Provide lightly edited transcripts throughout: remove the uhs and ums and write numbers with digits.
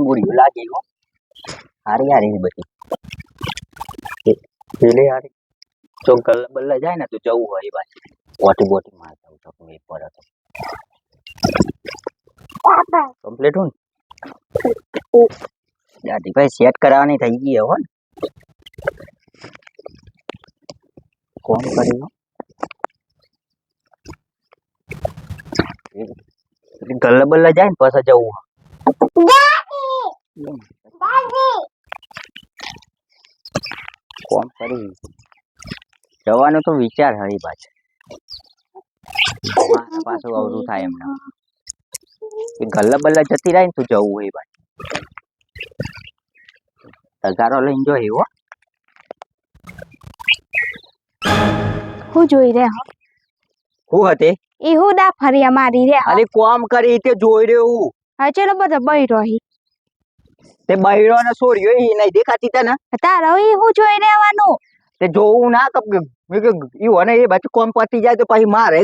ગુડિયું લાગે હો હારી હારી બધી પેલે હારી તો ગલ્લા બલ્લા જાય ને તો જવું હોય પાછી બોટી બોટી મારતા હું તો એક પર હતો કમ્પ્લીટ હું દાદી ભાઈ સેટ કરાવવાની થઈ ગઈ હો ને કોણ કર્યું ગલ્લા બલ્લા જાય ને પાછા જવું કોણ કરી જવાનો તો વિચાર હરી પાછો પાછું અવરું થાય એમને ગલ્લા બલ્લા જતી રહી ને તું જવું હોય પાછું તગારો લઈને જો એવો હું જોઈ રહ્યો હું હતી ઈ હું દા ફરિયા મારી રે અરે કોમ કરી તે જોઈ રહ્યો હા ચલો બધા બૈરો હી તે બૈરો ને છોડ્યો ઈ નહીં દેખાતી તને તારો ઈ હું જોઈ રહેવાનું તે જોવું ના કપ ઈ હોને એ બાજુ કોમ પતી જાય તો પછી મારે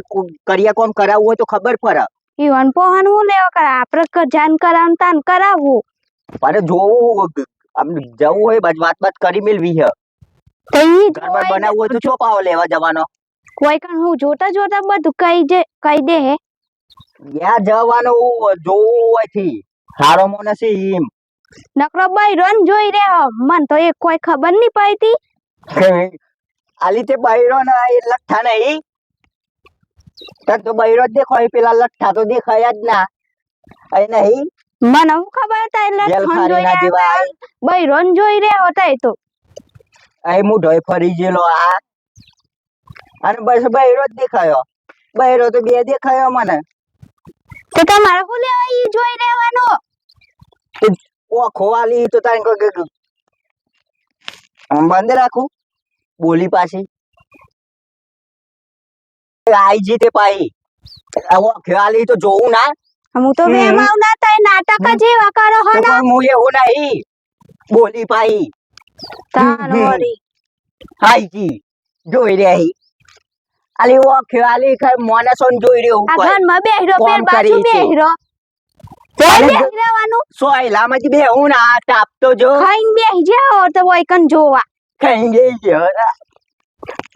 કરિયા કોમ કરાવવું હોય તો ખબર પડે ઈ વન પોહન હું લેવા કર આપણે જાન કરાવન તાન કરાવવું પણ જોવું આમ જવું હોય વાત વાત કરી મેલવી હે તો ઈ ઘર બનાવવું હોય તો ચોપાવો લેવા જવાનો કોઈ કણ હું જોતા જોતા બધું કહી દે હે યા જવાનો જોવું હોય થી હારો મોને છે ઈમ નકરો બૈરો ને જોઈ રહ્યો મન તો એક કોઈ ખબર નહીં પડતી આલી તે બૈરો ના એ લઠ્ઠા નહીં તને તો બૈરો જ દેખાય પેલા લઠ્ઠા તો દેખાય જ ના અરે નહીં મને હું ખબર હતા એટલે બૈરો ને જોઈ રહ્યો હતા તો અહીં હું ઢોય ફરી ગયેલો આ અને બસ બૈરો જ દેખાયો બૈરો તો બે દેખાયો મને તો તમારે શું લેવા ઈ જોઈ રહેવાનો ઓખો વાલી તો તારે કોઈ બંધ રાખું બોલી પાછી આઈજી તે પાઈ ઓખો વાલી તો જોવું ના હું તો વેમાવ ના તઈ નાટક જેવા કરો હો ને હું એવું નહીં બોલી પાઈ તારોરી આઈજી જોઈ રહી આલી ઓખો વાલી કઈ મોને સોન જોઈ રહ્યો આ ઘરમાં બેહરો પેર બાજુ બેહરો સોયલામાંથી બે હું ના તાપતો જો ખાઈને બેહી જાઓ તો કોઈ કન જોવા ખાઈ ગઈ ગયો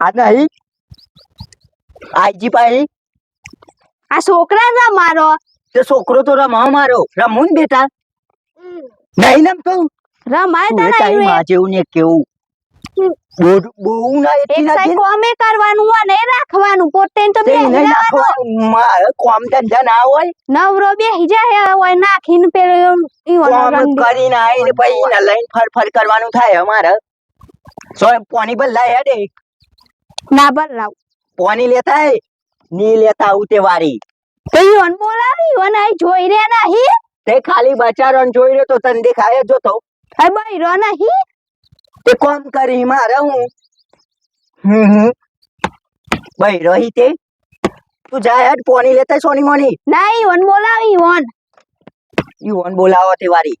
આ નહીં આઈજી પાઈ આ છોકરા ના મારો તે છોકરો તો રમવા મારો રમું ને બેટા નહીં નમ તો રમાય તા તારી માં જેવું ને કેવું બહુ ના એટલી ના કોમે કરવાનું અને રાખવાનું પોતે તો બેહી રહેવાનું કોમ ધંધા ના હોય નવરો બેહી જાય હોય નાખીને પેલો કોમ કરીને આવીને પછી ને લઈને ફર કરવાનું થાય અમારે સો પાણી બદલાય હેડે ના બદલાવ પાણી લેતા હે ની લેતા આવું તે વારી તો ઈવન બોલાવી ઈવન આઈ જોઈ રહ્યા નહીં તે ખાલી બચારો જોઈ રહ્યો તો તને દેખાય જો તો આ બૈરો નહીં તે કોમ કરી મારે હું ભાઈ રહી તે તું જાય હેડ પાણી લેતા સોની મોની ના ઈવન બોલાવી ઈવન બોલાવો તે વારી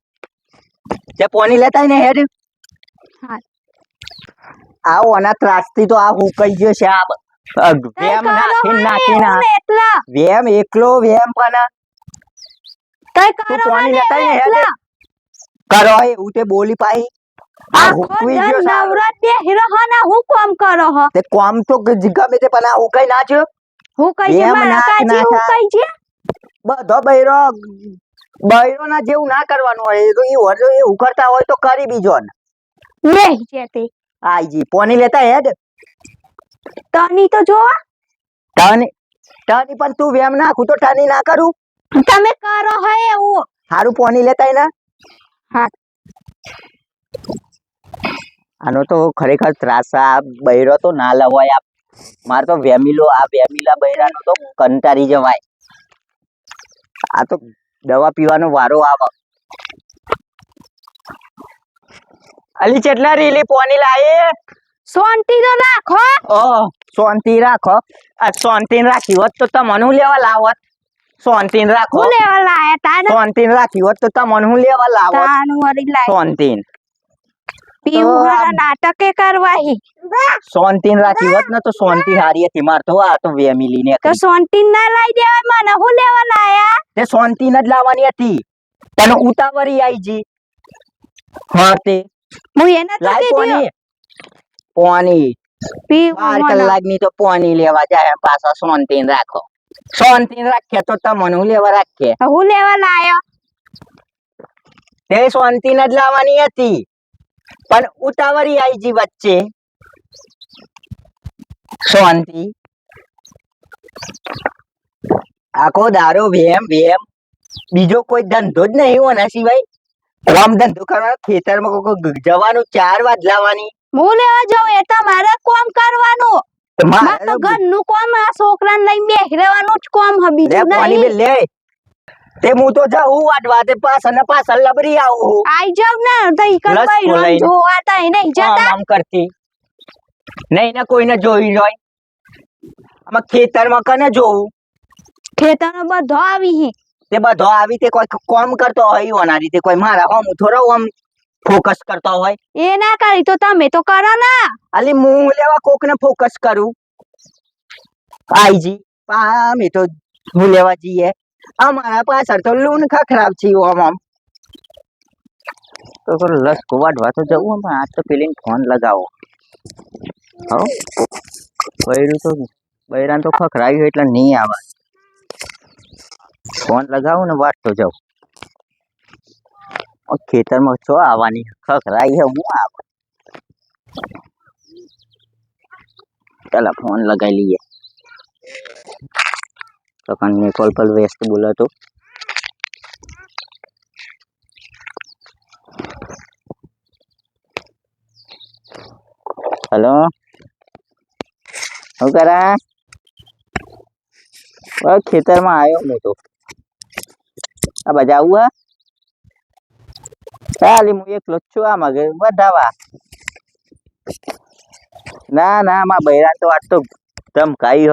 તે પાણી લેતા ને હેડ હા આવો આના ત્રાસથી તો આ હુકાઈ ગયો છે આ વેમ નાખીને વેમ એકલો વેમ પણ કઈ કરો પાણી લેતા ને હેડ કરો એવું તે બોલી પાઈ આ હુકવી ગયો નવરાત બે હીરો હના હું કોમ કરો હો તે કોમ તો ગમે તે પણ આ હુકાઈ નાખ્યો હું કઈ છે મારા કાજી હું કઈ છે બધો બૈરો ના જેવું ના કરવાનું હોય તો એ ઉકરતા હોય તો કરી બીજો ને નહીં છે તે આઈજી પાણી લેતા હેડ તની તો જો ટની પણ તું વેમ નાખું તો ટની ના કરું તમે કરો હે એવું હારું પાણી લેતા ને હા આનો તો ખરેખર ત્રાસ આ બૈરો તો ના લવાય મારે તો વેમીલા બૈરાનો તો કંટારી જવાય આ તો દવા પીવાનો વારો આવે અલી ચેટલા રીલી પાણી લાયે શાંતિ તો રાખો શાંતિ રાખો આ શાંતિ રાખી હોત તો તમને હું લેવા લાવત શાંતિ રાખો હું લેવા લાયા તાને શાંતિ રાખી હોત તો તમને હું લેવા લાવત તાનું વરી લાય શાંતિ પીવું તો હારા નાટકે કરવાહી શાંતિ રાખી હોત ને તો શાંતિ હારી હતી. માર તો આ તો વેમિલી ને તો સોન્ટી ના લઈ દેવાય મને હું લેવા લાયા તે શાંતિ જ લાવવાની હતી. તને ઉતાવળી આઈ જી. હા તે હું એને તો લાઈ કીધું પોની પીવું 12 મને કલાકની તો પોની લેવા જાય પાછા શાંતિ રાખો. શાંતિ રાખે તો તમને હું લેવા રાખીએ. હું લેવા લાયો તે શાંતિ જ લાવવાની હતી પણ ઉતાવળી આઈ જી વચ્ચે. શાંતિ આખો દારો વેમ વેમ બીજો કોઈ ધંધો જ નહીં હોના સિવાય. આમ ધંધો કરવાનો ખેતરમાં જવાનું 4 વાજ લાવવાની. હું લેવા જાઉં એ તો મારે કોમ કરવાનું મારે તો મારે ઘરનું કોમ આ છોકરાને લઈને બેસી રહેવાનું જ કોમ હ લે બીજું પાણી નહીં લે તે હું તો જાઉં વાટવા તે પાછળ ને પાછળ લબરી આવું. આઈ જાવ ને તો ઈકન લસ ભાઈ બોલાઈને. જોવા તા એ નહીં આમ જતા આમ કરતી નહીં ને કોઈને જોઈ જોઈ આમાં ખેતરમાં કને જોવું. ખેતરનો બધો આવી હી તે બધો આવી તે કોઈ કોમ કરતો હોય ઓના રીતે કોઈ મારા હોમ થોડો આમ ફોકસ કરતો હોય. એ ના કરી તો તમે તો કરો ના અલી હું લેવા કોક ને ફોકસ કરું. આઈજી અમે તો હું લેવા જઈએ અમારા પાછળ તો લૂન ખરાબ છે. આમ આમ તો લસકો વાટવા તો જવું આમ આજ તો પેલી ફોન લગાવો. હો બૈરું તો બૈરાન તો ખખરાયું એટલે નહીં આવે. ફોન લગાવું ને વાટતો જાઉં. ખેતરમાં છો આવવાની ખખરાઈ હે હું આવે. ચાલો ફોન લગાઈ લઈએ. તો કન્ને કોલ પર વ્યસ્ત બોલાતો. હેલો શું કરા? ખેતરમાં આવ્યો હું તો. આ બાજુ આવું હા ચાલી હું એકલો જ છું. આમાં વધાવા ના ના માં બૈરા તો આજ તો ધમકાઈ હ.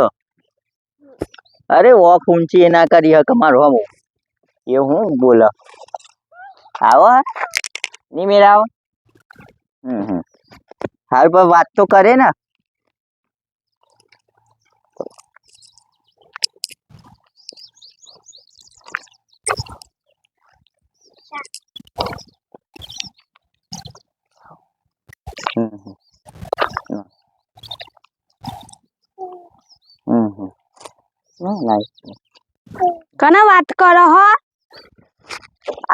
અરે ઓફ ઊંચી એ ના કરી હક મારો હમો એ હું બોલ આવો ની મેરા આવો. હાલ પર વાત તો કરે ને. કના વાત કરો હો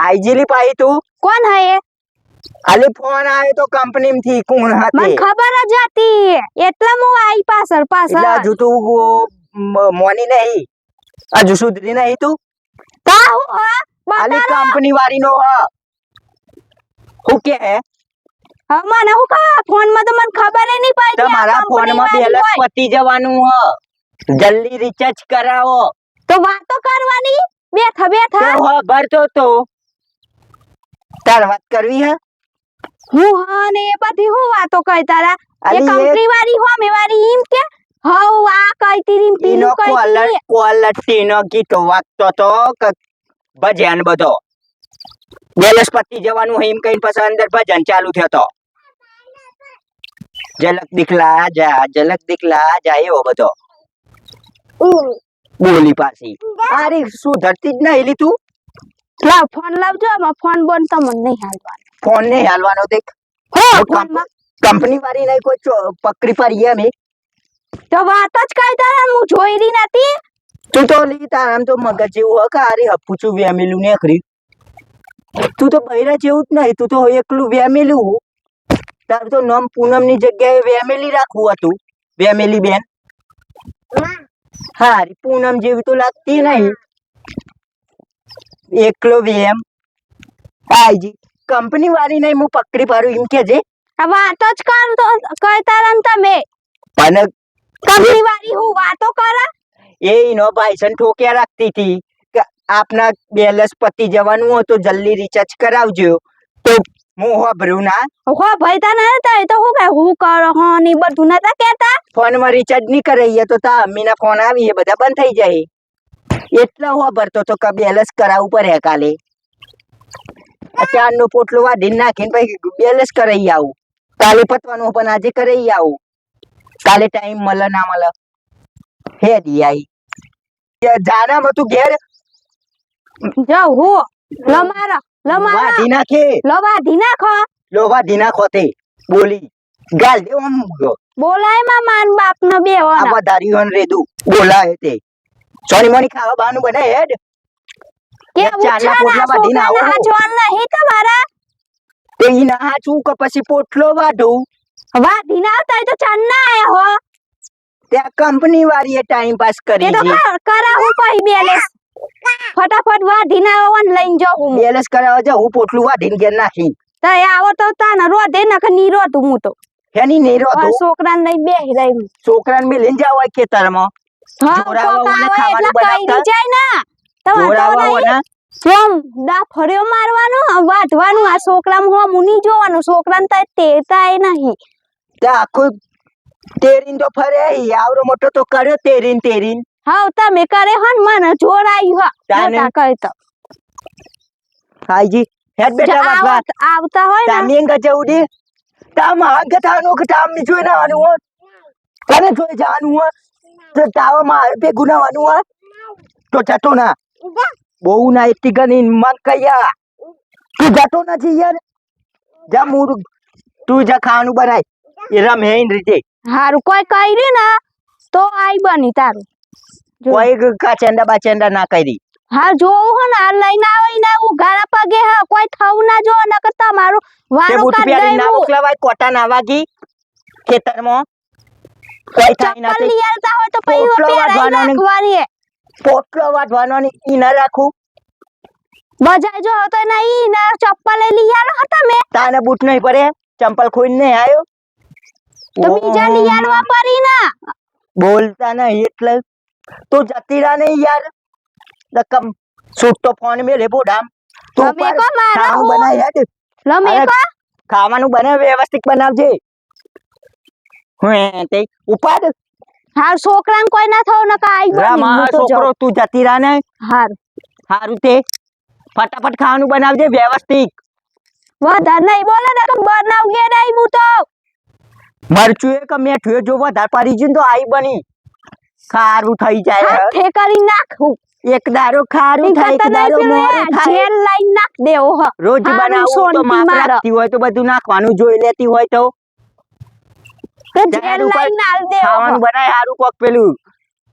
આઈજીલી પાઈ તું કોણ હે એ ખાલી ફોન આવ્યો તો કંપની થી કોણ મને હતી ખબર જ હતી એટલે હું આઈ પાછળ એટલે પાછળ હજુ તું મોની નહીં હજુ સુધરી નહીં તું. તા હું ખાલી બતાડો કંપની વાળી નો હ હું કે મને હું કા ફોન માં તો મને ખબર ય નહીં પડી તમારા ફોન માં બેલેન્સ પતી જવાનું હ. જલ્દી રિચાર્જ કરાવો. તો વાતો કરવાની બેઠા તે બેઠા હો ભરતો તો તાર વાત કરવી હે. હું હા ને એ બધી હું વાતો કઈ તારા એ અલી એ કંપની વાળી હોમે વાળી એમ કે હવ આ કઈતી રીમ ઈનો પીલું કઈતી ક્વોલિટી નો ગીતો વાગતો તો ભજન બધો બેલેન્સ પતી જવાનું હે એમ કઈ પછી અંદર ભજન ચાલુ થયો તો ઝલક દિખલા જા એવો બધો બોલી પાછી. અરે શું ધરતી જ નહીં લી તું. લાવ ફોન લાવજો આમાં ફોન બોન તો મને નહીં હાલવાનો ફોન નહીં હાલવાનો દેખ. હો ફોન માં કંપની વાળી નહીં કોઈ પકડી પાડીએ અમે. તો વાત જ કઈ તારા હું જોઈ રહી નથી તું તો લી તાર આમ તો મગજ જેવું હે કે અરે હપુચું વેમેલું ને ખરી. તું તો બૈરા જેવું જ નહીં. તું તો એકલું વેમેલું. તાર તો નામ પૂનમ ની જગ્યાએ વેમેલી રાખવું હતું. વેમેલી બેન હારી પૂનમ જેવી તો લાગતી નહીં. એકલો વેમ આઈજી કંપની વાળી નહીં હું પકડી પાડું એમ કે જે આ વાત જ કરતો કઈ તારા ને તમે પણ કંપની વાળી હું વાતો કરા એ નો ભાઈસન ઠોક્યા રાખતી હતી કે આપના બેલેન્સ પતી જવાનું હોય તો જલ્દી રિચાર્જ કરાવજો. તો હું હોભર્યું ના. હો ભાઈ તા ના તા તો હું કે હું કરો હો ની બધું નતા કેતા ફોન માં રિચાર્જ નહીં કરાઈએ તો તા અમ્મીના ફોન આવી એ બધા બંધ થઈ જાય. એટલા હોભરતો તો કે બેલેન્સ કરાવવું પડે કાલે. ચાર નો પોટલો વાઢીને નાખીને પછી બેલેન્સ કરાવી આવું. કાલે પતવાનું પણ આજે કરે ઈ આવું કાલે ટાઈમ મળે ના મળે હે દી આઈ જાના તું ઘેર જાઉં હું લમારા વાઢી નાખે લવાધી નાખો લો વાઢી નાખો તે બોલી ગાલ દે આમ બોલાય માં માન બાપ ને બે આ હોના વધારી રેદું બોલાય તે સોની મોની ખાવા બાનું બનાય હેડ કે ચાના પોટલા વાઢીને આવો હાચવાન નહીં તમારા તે ઈ ના હાચું કે પછી પોટલો વાઢું વાધી ના આવતા હોય તો ચાન ના આયા હો ત્યાં કંપની વાળીએ ટાઈમ પાસ તે કરી તો છે કરા હું પહી બેલેસ ફટાફટ વાધી ના આવન લઈને જાઉં હું બેલેન્સ કરાવવા જા હું પોટલું વાઢીને ઘેર નાખી તો આવો તો તાને રોધે નખ ની રોતું હું તો હેની નેરો તો છોકરાને લઈ બેહી રહી છોકરાને મે લઈને જાવ હોય ખેતરમાં જોરાવાઓને ખાવાનું જાય ને જોરાવાઓને સોમ દા ફર્યો મારવાનો વાઢવાનું આ છોકરામાં હો મુની જોવાનું છોકરાને તો તેતાય નહીં ત્યાં આખું તેરીન તો ફરે આવરો મોટો તો કર્યો તેરીન હાવ તમે કરે હન મને જોરાઈ હો તાને? મોટા કહે તો હાઈજી હેડ બેટા વાગવા આવતા હોય ને તામી અંગ જઉડી તામ અંગ થાનો કે તામ ની જોઈ નાવાનું હો તને જોઈ જાનું હો તો તાવ માં બે ગુનાવાનું હો તો જતો ના બહુ ના એટલી ગની મન કયા તું જતો નથી યાર જા મૂડ તું જા ખાવાનું બનાય એ રમેન રીતે હારું કોઈ કર્યું ને તો આઈ બની તારું જો. કોઈ કાચંડા બાચંડા ના કરી હા જોવું હો ને આ લઈને આવે ને ઉઘાડા પગે હે કોઈ થવું ના જો ન કે તમારું તે વારો બૂટ કાઢ પહેરી ના દેવું મોકલાવાય કોટા ના વાગી ખેતરમાં કોઈ થાય ના ચપ્પલ લઈ આવતા હોય તો પછી પોટલો પહેરાઈ વાઢવાનો ને- રાખવાની પોટલો વાઢવાનો ને ઈ ના રાખું બજાર જો તો નહીં ને ચપ્પલ લઈ આલો હતા મે તાને બૂટ નહીં પડે ચંપલ ખોઈને નહીં આયો તો બીજા લઈ આલવા પડી ના બોલતા નહીં એટલે તું જતી રહા નહીં યાર રકમ સૂટ તો ફોન મેલે બોડામ તું તમે પર કો મારા ખાવાનું હું? બનાય હેડ લમે અરે, કો ખાવાનું બનાવ વ્યવસ્થિત બનાવજે હું તે ઉપાડ હાર છોકરાને કોઈ ના થવું ન કે આઈ બની રામા હું તો છોકરો જાઉં. તું જતી રહા ને હાર હારું તે ફટાફટ ખાવાનું બનાવજે વ્યવસ્થિત વધારે નહીં બોલે ને કે બનાવ ગે નહીં હું તો મરચું એ કે મેઠું જો વધારે પાડી જઈને તો આઈ બની ખારું થઈ જાય હાથે કરી નાખું એક દારો ખારું થાય એક દારો મોરું થાય જેલ લઈને નાખ દેવો હ રોજ હારું બનાવું તો શાંતિ માપ મારો. રાખતી હોય તો બધું નાખવાનું જોઈ લેતી હોય તો કે જાર જેલ ઉપર લઈને આલ દેવો ખાવાનું બનાય હારું કોક પેલું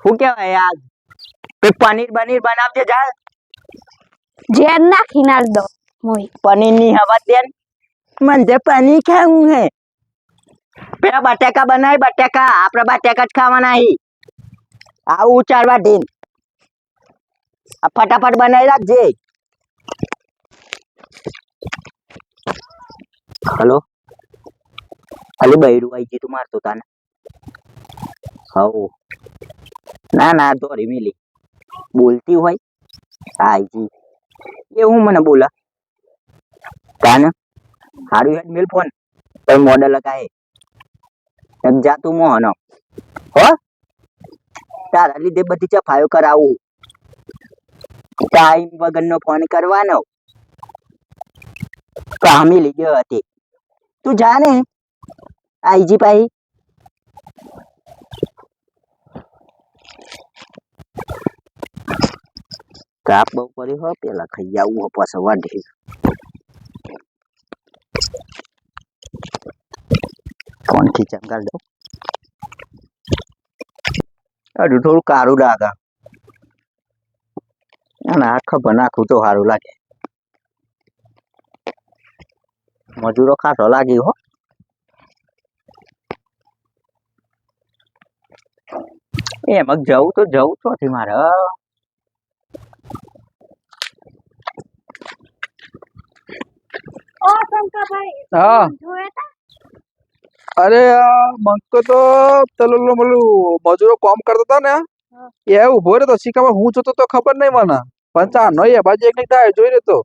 શું કહેવાય આ પનીર બનીર બનાવજે જા જેલ નાખી નાલ દો મોય પનીર ની હવા દે મને પનીર ખાવું હે પેલા બટાકા બનાય બટાકા આપડે બટાકા જ ખાવાના હી આવું ચારવા ઢીન આ ફટાફટ બનાવી રાખજે હલો અલી બૈરું આઈ જી તું મારતો તાને હવ ના ના દોરી મિલી બોલતી હોય આઈ જી એવું મને બોલા તાને હારું હેડ મિલ ફોન પછી મોડલ લગાય એમ જાતું મોહનો હો તારા લીધે બધી ચફાયો કરાવું ટાઈમ વગરનો ફોન કરવાનો કામી લીધો હતી તું જા ને આઈજી પાઈ કાપ બહુ કર્યો હો પેલા ખાઈ આવું હો પાછો વાઢી ફોન ખીચા કર દો હજુ થોડું કારું લાગે ના ખબર નાખું તો સારું લાગે મજૂરો ખાસો લાગી હો એમ જવું તો જવું ચોથી મારે ઓ શંકરભાઈ હા જોયા તા અરે મંકો તો પેલું મજૂરો કામ કરતા હતા ને એ ઉભો રહ્યો તો શીખામાં હું જોતો તો ખબર નહીં મને પણ ચા નો એ બાજુ એક ની ડાય જોઈ રહ્યો તો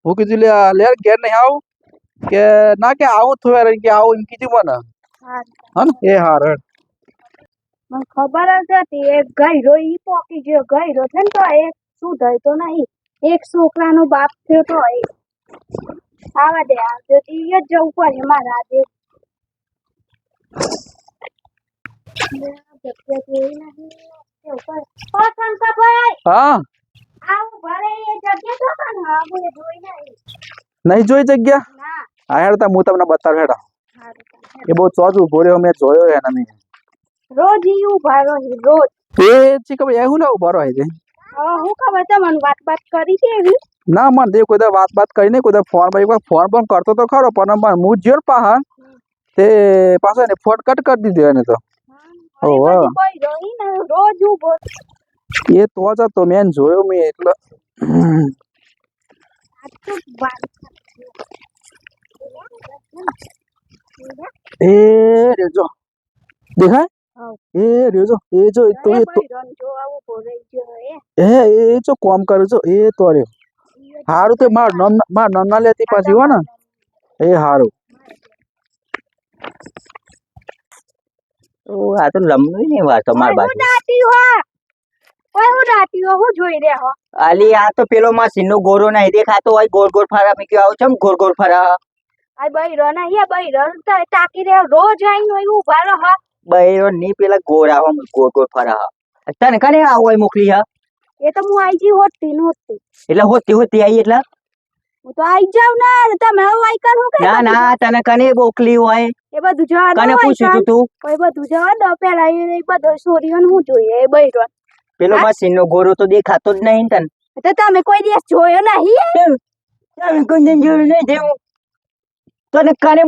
હું કીધું લે ઘેર નહીં આવું કે ના કે આવું થોડા કે આવું એમ કીધું મને હા ને એ હાર મને ખબર જ હતી એક ગયરો ઈ પોકી ગયો ગયરો છે ને તો એક સુધર તો નહીં એક છોકરાનો બાપ થયો તો આવા દે આવજો ઈ જ જવું પડે મારે આજે જગ્યા જોઈ નહીં તે ઉપર ઓ શંકરભાઈ હા આવું ભરે એ જગ્યા તો પણ હવે જોઈ નહીં નહીં જોઈ જગ્યા ના હા હેડ તા હું તમને બતાવું હેડ હારું એ બહુ ચોજુ ઉભો રહ્યો મેં જોયો હે નહીં રોજ ઈ ઉભા રહી રોજ એ ચી ખબર એવું ના ઉભો રહે છે હું ખબર તમને વાત કરી છે એવી ના મને તે કોઈ વાત કરીને કોઈ ફોન પણ કરતો તો ખરો પણ હું જ્યો ને પાહન તે પાછો એને ફોન કટ કરી દીધો એને તો ઓહો. કોઈ રહી ને રોજ ઉભો એ તો જ હતો મેં જોયો મેં એટલે આટલું વાત એ રેજો દેખાય એ રેજો એ જો તો એ તો જો આવું ભરે જો એ જો કોમ કરે છો એ તો રહ્યો હારું તે માર નાના લેતી પાછી હો ને એ હારું આ તો લમનું ને વાત તમાર બાજુ દાટી હો ઓય હું દાટી હો હું જોઈ રહ્યા હો આલી આ તો પેલો મશીન નો ગોરો નહીં દેખાતો હોય ગોળ ગોળ ફરા મેં કયો આવું ચમ ગોળ ગોળ ફરા આ બૈરો ના યા બૈરો તાકી રે રોજ આઈને હોય ઉભા રહો બૈરો ની પેલા ગોરા હો ગોળ ગોળ ફરા તને કને આવું હોય મોકલી હા એ તો હું આઈ જી હોતી નહોતી એટલે હોતી આવી એટલે હું તો આઈ જાવ ના તમે હવે આઈ કર હું ના ના તને કને મોકલી હોય એ બધું જવા દો કને પૂછ્યું તું કોઈ બધું જવા દો પેલા એ બધો સોરીઓ હું જોઈએ એ બૈરો પેલો મશીન નો ગોરો તો દેખાતો જ નહીં તને તો તમે કોઈ દિવસ જોયો નહીં તમે કોઈ દિન જોયું નહીં દેવું તને કને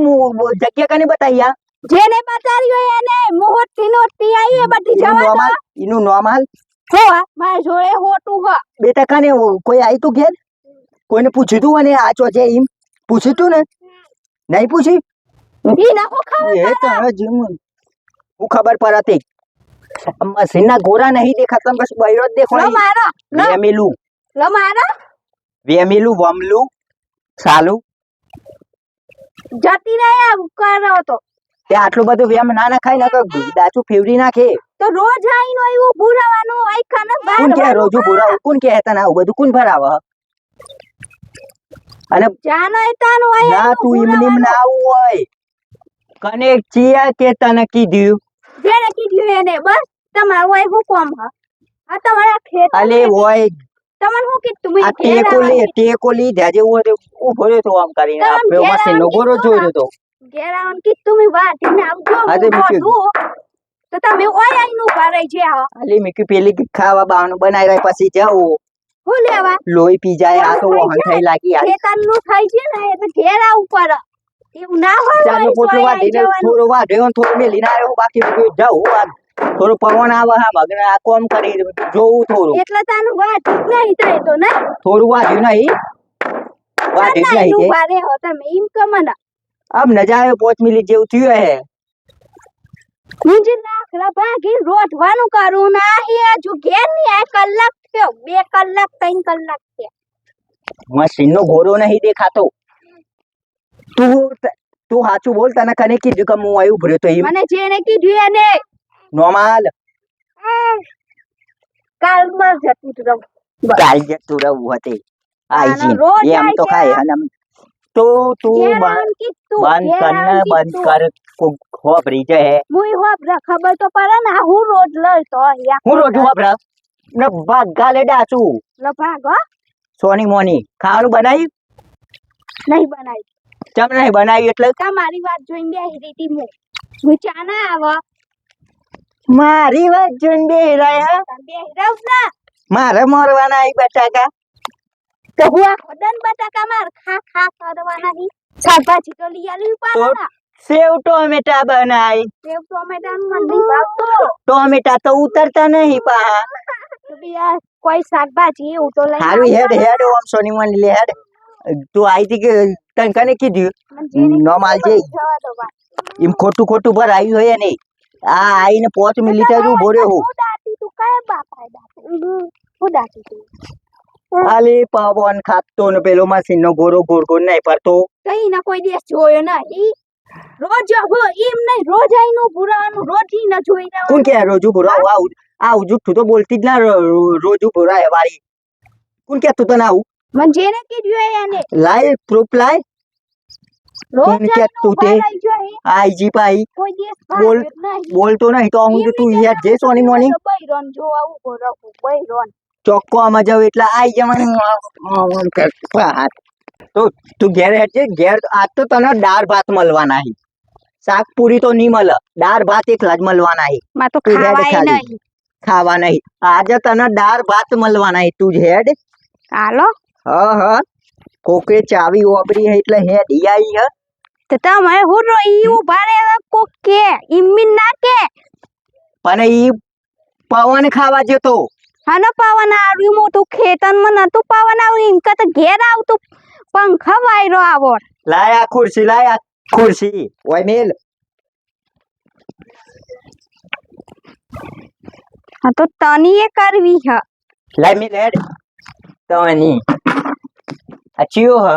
જગ્યા કને બતાવી જેને બતાવી હોય એને મોહતી નોતી આવી એ બધી જવા દો એનું નોર્મલ હો મારે જોડે હોટું હો બેટા કને કોઈ આવી તું ઘેર કોઈને પૂછ્યું તું અને આ ચોજે એમ પૂછ્યું તું ને નહીં પૂછી ઈ ના હો ખબર એ તારા જીમ હું ખબર પડતી મશીન ના ગોરા નહીં દેખાતા બસ બૈરો જ લો દેખાય મારો વેમેલું લો મારો વમલું સાલું જતી રહ્યા કરો તો તે આટલું બધું વેમ ના નાખાય ને તો દાચું ફેવરી નાખે તો રોજ આઈને એવું ભૂરાવાનું આઈ ખાને કોણ કે બહાર રોજુ ભૂરા કોણ કે તને આવું બધું કોણ ભરાવ અને જાનો એતાનું આઈ ના તું ઇમનીમ ના આવું હોય કને ચિયા કે તને કીધું જેને કીધું એને બસ તમારું આઈ હું કોમ હ આ તમારા ખેત અલે હોય તમને હું કીધું આ ટેકોલી ધ્યાજે ઉભો રહ્યો તો આમ કરીને આ તમે ઘેર મશીન નો આવીને ગોરો કીધું જોઈ રહ્યો તો ઘેરાውን કીધું મે વાટીને આવજો હા, તે હું મૂકી બધું. તો તમે ઓય આઈનું ભરાઈ છે હા અલી મીકી પેલી ખાવા બાવાનું બનાવી રહ્યા પછી જાઉં હું લેવા લોહી પી જાય આ તો વહન થઈ લાગી આ ખેતરનું થાય છે ને એટલે ઘેર આવું પડે એવું ના હોય ચાલો હોય પોટલું સોય આઈ વાઢીને જવાનું. થોડું વાઢ્યો ને થોડું મેલીને આવ્યો બાકી બધું જાઉં આ થોડું પવન આવે હા મગને આ કોમ કરી જોવું થોડું એટલે તાનું વાટી જ નહીં થાય તો ને થોડું વાઢ્યું નહીં વાઢ્યું જ નહીં આઈનું તે ભારે હો તમે એમ કમના આમ નજારે 5 મિનિટ જેવું થયું હે મુંજી લાકડા ભાગી રોટવાનું કરું ના હે હજુ ઘેર ની આ કલાક થયો 2 કલાક 3 કલાક થયા મશીન નો ઘોડો નહીં દેખાતો તું સાચું બોલ તને કને કીધું કે હું આવ્યું ભર્યો તો એમ મને જેને કીધું એને નોર્મલ કાલ માં જતું રહું કાલ જતું રહું હતી આઈ આનો રોજ જી એમ તો આઈ ખાય અને તો તું ઘેરાવાનું કીધું, બંધ કર ને ઘેરાવાનું બંધ કીધું. કર ખોબરી જાય મુઈ હોબરા ખબર તો પડે ને આ હું રોજ લઈ તો હું રોજ વાપરા ને ભાગ ગાલે ડાચું લભાગ હો સોની મોની ખાવાનું બનાવ્યું નહીં બનાવી ચમ નહીં બનાવ્યું એટલે તમારી વાત જોઈને બેહી રહી હતી હું ચા ના આવો મારી વાત જોઈને બે રહ્યા તમે બેહી રહો ને મારે મરવાના આવી બટાકા તો હું આ ખોદન બટાકા માર ખા ખા કરવાના હી શાકભાજી તો લઈ આલી પાના સેવ ટોમેટા બનાવી સેવ ટોમેટા મને નહીં ભાવતો ટોમેટા તો ઉતરતા નહીં પા તો બી આ કોઈ શાકભાજી એવું તો લઈ હારું હેડ ઓમ સોની મોની લે હેડ તું આઈ તી કે તને કને કીધું નોર્મલ છે એમ ખોટું ખોટું પર આવ્યું હોય નહીં આ આઈને 5 મિનિટ જ ઉભો રહ્યો હું દાતી તું કયા બાપા દાતી હું દાતી તું ખાલી પવન ખાતો ને પેલો મશીન નો ગોરો ગોર ગોર નહીં પડતો કઈ ના કોઈ દિવસ જોયો નહીં રોજ હો એમ નહીં રોજ આઈનું પુરાવાનું રોજ ઈ ન જોઈ કોણ રહેવાનું કે રોજુ ભોરા આવું જુઠ્ઠું તો બોલતી જ ના રોજુ ભોરા હે વાળી કોણ કે તું તને આવું મને જેને કીધું એને લાય પ્રૂફ લાય રોજ કોણ કે જઈને તું ઊભા તે? રહી જાય. આઈજી પાઈ કોઈ દિવસ બોલ ભાગ્યો જ નહીં. બોલતો નહીં તો હું તું યાર જે સોની મોની બૈરોન જોવા ઉભો રહું બૈરોન. ચોક્કો આમાં જાવ એટલે આઈ જવાનું તો તું ઘેર હેઠે ઘેર આજ તો તને દાળ ભાત મળવાના હી શાક પૂરી તો નહીં મળે દાળ ભાત એકલા જ મળવાના હી માં તો તું હેડ ખાવાય ખાલી. નહીં. ખાવા નહીં આજે તને દાળ ભાત મળવાના હી તું જ હેડ હાલો હા કોકે ચાવી ઓબરી હે એટલે હેડ ઈ આઈ હે તો તમે હું ઈ ઉભા રહે કોક કે ઈમીન ના કે પણ ઈ પવન ખાવા જતો હનો પવન આવ્યું મોટું ખેતરમાં નતું પવન આવ્યું ઇનકા તો ઘેર આવતું પંખા વાયરો આવો. લાય આ ખુરશી ઓય મેલ હા તો તની એ કરવી હ. લાય મેલ હેડ તની અચ્યો હ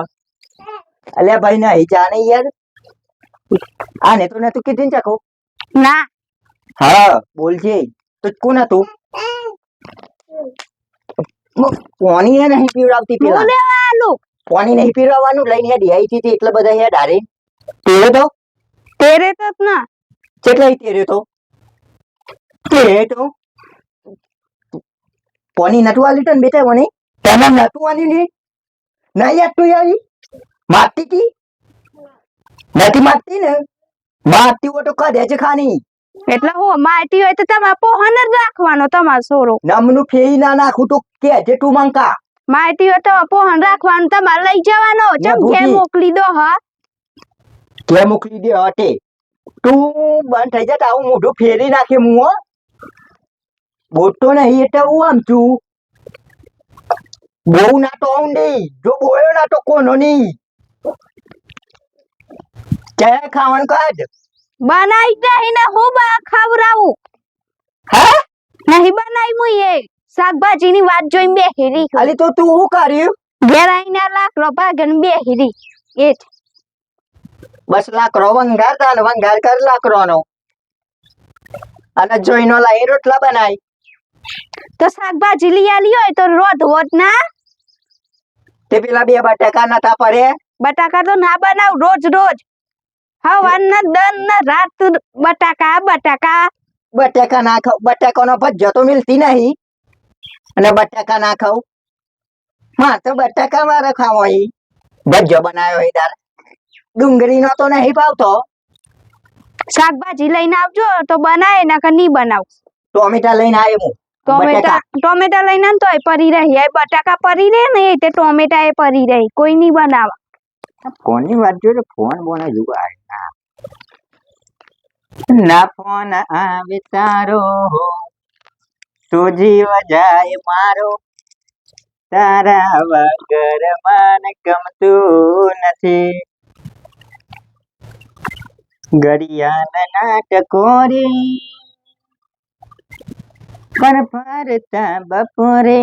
અલ્યા ભાઈ નહીં જાને યાર આને તો નતું કીધું ને ચકો ના હા બોલજે તો કોણ હતું પાણી હે નહીં પીવડાવતી પેલા હું લેવાનું પાણી નહીં પીવડાવવાનું લઈને હેડ આઈ હતી એટલે બધા હેડ હારે તેરે તો તેરે તો જ ના કેટલા તેરે તો પાણી નતું આલી તને બેટા મને તને નતું આલી ને ના યાદ તું આવી મારતી તી નથી મારતી ને મારતી હોય તો કદે છે ખાની એટલે હું માટી હોય તો તમારે પોહન જ રાખવાનો તમારો સોરો. નમનું ફેરી ના નાખું તો કે છે તું મંકા માટી હોય તો પોહન રાખવાનું તમારે લઈ જવાનો ને ચમ ઘેર ભૂખી. મોકલી દો હા. કે મોકલી દે હટે તું બંધ થઈ જા તારું મોઢું ફેરી નાખે હું હો બોલતો નહીં એટલે હું આમ છું બહુ ના તો આવું નહીં જો બોલ્યો ના તો કોનો નહીં ક્યાં ખાવાનું કાઢ બનાવી જ નહીં ને હું ખવડાવું હા નહીં બનાવી હું એ શાકભાજીની વાત જોઈને બેહી રહી છું. અલી તો તું શું કર્યું ઘેર આઈને લાકડો ભાગન બેહી રહી એ જ. બસ લાકડો વંગાર તાન વંગાર કર લાકડોનો અને જોઈનો લાઈ રોટલા બનાય તો શાકભાજી લઈ આલી હોય તો રોધવો જ ના. તે પેલા બે બટાકા નતા પડે બટાકા તો ના બનાવ રોજ રોજ હવારના દન ને રાત બટાકા બટાકા ના ખાવ બટાકાનો ભજ્જો તો મિલતી નહીં અને બટાકા ના ખાવ હા તો બટાકા વાળો ખાવો ઈ ભજ્જો બનાવ્યો ઈ તાર ડુંગળીનો તો નહીં ભાવતો શાકભાજી લઈને આવજો તો બનાય ના કે નહીં બનાવ. ટોમેટા લઈને આવ્યો હું ટોમેટા લઈને આન તોય પરી રહી આ બટાકા પરી રહે ને તે ટોમેટા એ પરી રહી કોઈ નહીં બનાવા. કોની વાત જોડે ફોન બોને જુગાડ ના ફોન આવે તારો તો જીવ જાય મારો તારા વગર મન ગમતું નથી ઘડિયાળ નાટકો રે પર ફરતા બપોરે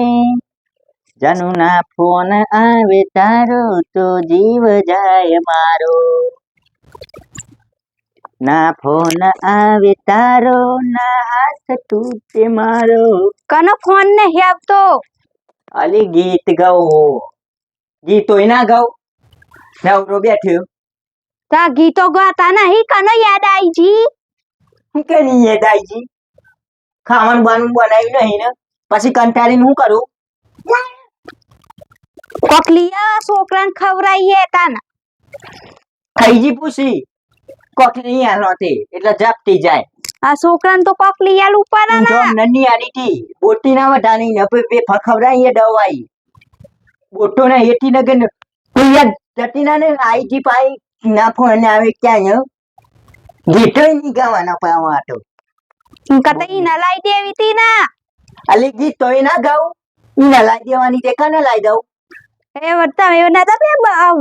જાનું ના ફોન આવે તારો તો જીવ જાય મારો ના ફોન આવે તારો ના હાથ તૂટે મારો કનો ફોન નહીં આવતો. અલી ગીત ગાઉં ગીતોય ના ગાઉં નવરો બેઠ્યો તા ગીતો ગાતા નહીં કનો યાદ આવી જી. હું કે નહીં યાદ આવી જી ખાવાનું બાનું બનાવ્યું નહીં ને પછી કંટાળીને હું કરું કોકલિયા છોકરાને ખવરાઈએ તાના ખાઈજી પૂછી કોક નહીં આનો તે એટલે જપતી જાય આ છોકરાને તો કોકલિયા ઉપર જો નન્ની આડી થી બોટી ના વટાણી ને બે ખવડાવીએ દવાઈ બોટો ના એથી નગર કોઈ યાર જતી ના ને આઈજી પાઈ ના ફોન આવે ક્યાં ગીતો નહીં ગાવાના પાવા તો કતે ઈ ના લાઈ દેવી તી ના. અલી ગીત તો ના ગાઉં ઈ ના લાઈ દેવાની તે કાને લાઈ દઉં એ વર્તા એ ના તો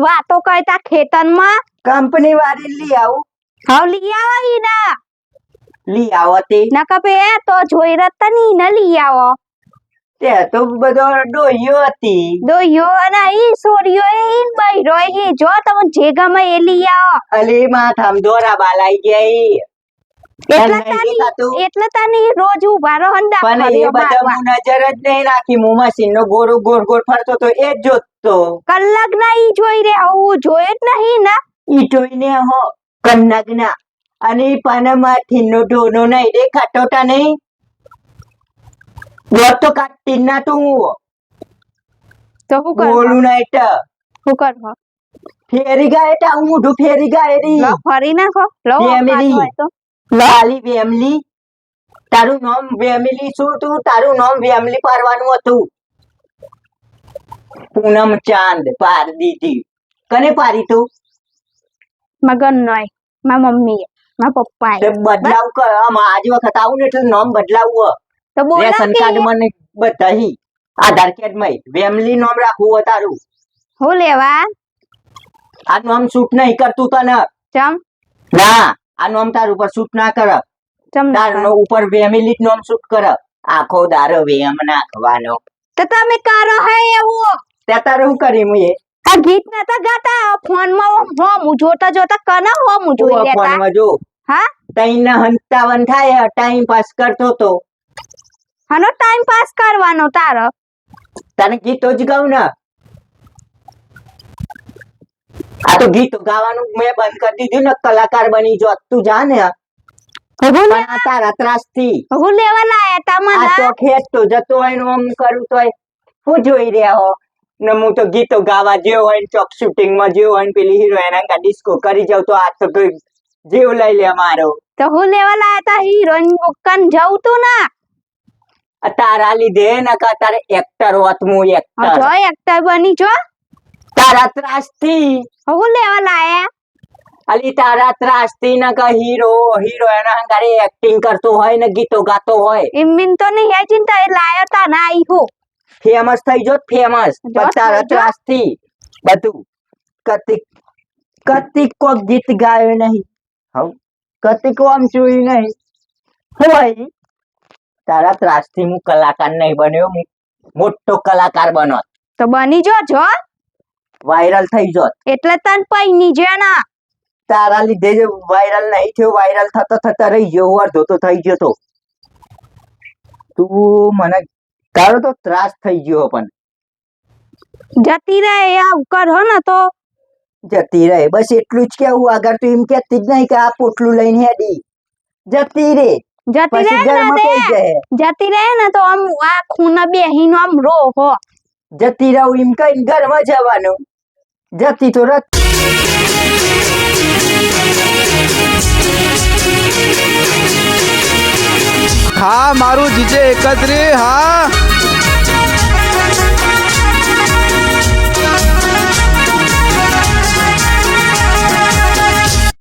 વાતો કરતા ખેતરમાં કંપની વાળી લઈ આવું હાવ લઈ આવો ઈ ના લઈ આવો તે ના કપે તો જોઈ રતા ની ન લઈ આવો તે તો બધો ડોયો હતી દોયો અને ઈ સોરિયો ઈ બૈરો ઈ જો તમે જે ગમે એ લઈ આવો. અલી માથામ દોરા બાલાઈ જાય એટલે તાની રોજ ઉભા રહો ને પણ એ બધા હું નજર જ નહીં રાખી હું મશીન નો ગોળ ગોળ ગોળ ફરતો તો એ જ જોતો કલાક ના ઈ જોઈ રે હું જોયે જ નહીં ના ઈ જોઈને હો કન્નગના અને પાનામાંથી નો ઢોનો નહીં દેખાતો તને તો કાઢી ના તું તો શું કરવા બોલું નહીં તો શું કરવા ફેરી ગાય તા હું મોઢું ફેરી ગાય રી લો ફરી નાખો લો ફેમિલી. હોય તો લાલી વેમલી તારું નામ વેમલી શું તું તારું નામ વેમલી પાડવાનું હતું પૂનમ ચાંદ પાર દીધી કને પાડી તું મગન નોય મા મમ્મી મા પપ્પા તે બદલાવ કર આમાં આજ વખત આવું ને એટલે નામ બદલાવું તો રેશન કાર્ડ બોલા મને બધાઈ આધાર કાર્ડ માં વેમલી નામ રાખવું હોય તારું હું લેવા આ નામ શૂટ નહીં કરતું તને ચમ ના આ નામ તારું ઉપર શૂટ ના કર ચમ ના તાર કરે? ઉપર વેમલી જ નામ શૂટ કર આખો દારો વેમ નાખવાનો તો તમે કરો હે એવું તે તારે શું કરી હું એ આ ગીત નતા ગાતા ફોન માં હોમ જોતા જોતા કના હોમ જોઈ લેતા ફોનમાં જો હા તઈને 57 થાય ટાઈમ પાસ કરતો તો હાનો ટાઈમ પાસ કરવાનો તારો તને ગીતો જ ગાઉં ને આ તો ગીતો ગાવાનું મેં બંધ કરી દીધું ને કલાકાર બની જો તું જા ને હું પણ આ તારા ત્રાસ થી લેવા લાયા તા આ તો મને ખેંચતો જતો હોય ને આમ કરું તોય હું જોઈ રહ્યા હો ને હું તો ગીતો ગાવા જેવો હોય ને ચોક શૂટિંગ માં જેવો હોય ને પેલી હિરોઈન અંગા ડિસ્કો કરી જાવ તો આ તો જીવ લઈ લે મારો તો હું લેવા લાયા તા હિરોઈન બુકન જવું તું ના આ તારા લીધે ને કા તારે એક્ટર હોત હું જો એક્ટર એક્ટર બની જો તારા ત્રાસ થી હું લેવા લાયા અલી તારા ત્રાસ થી ને કા હીરો હિરોઈન અંગારે એક્ટિંગ કરતો હોય ને ગીતો ગાતો હોય ઇમિન તો નહીં હે ચિંતા એ લાયા તા ના આઈ હું ફેમસ થઈ જો ફેમસ જો તારા થઈ જો. ત્રાસ થી બધું કતિક કતિક કો ગીત ગાયો નહીં હવ કતિક આમ જોયું નહીં હોય તારા ત્રાસ થી હું કલાકાર નહીં બન્યો હું મોટો કલાકાર બનો તો બની જો વાયરલ થઈ જોત એટલે તન પૈની જે ના તારા લીધે જ વાયરલ નહીં થયો વાયરલ થતો થતા રહી ગયો અડધો તો થઈ ગયો તો તું મને તારો તો ત્રાસ થઈ ગયો પણ જતી રહે આવ કરો ને તો જતી રહે બસ એટલું જ કેવું આગળ તું એમ કહેતી જ નહીં કે આ પોટલું લઈને હેડી જતી રે જતી પછી રહે ઘરમાં ને પડી જાય જતી રહે ને તો આમ આ ખૂના બેહીનો આમ રો હો જતી રહું એમ કઈ ઘરમાં જવાનું જતી તો રત હા મારું જીજે એક જ રે હા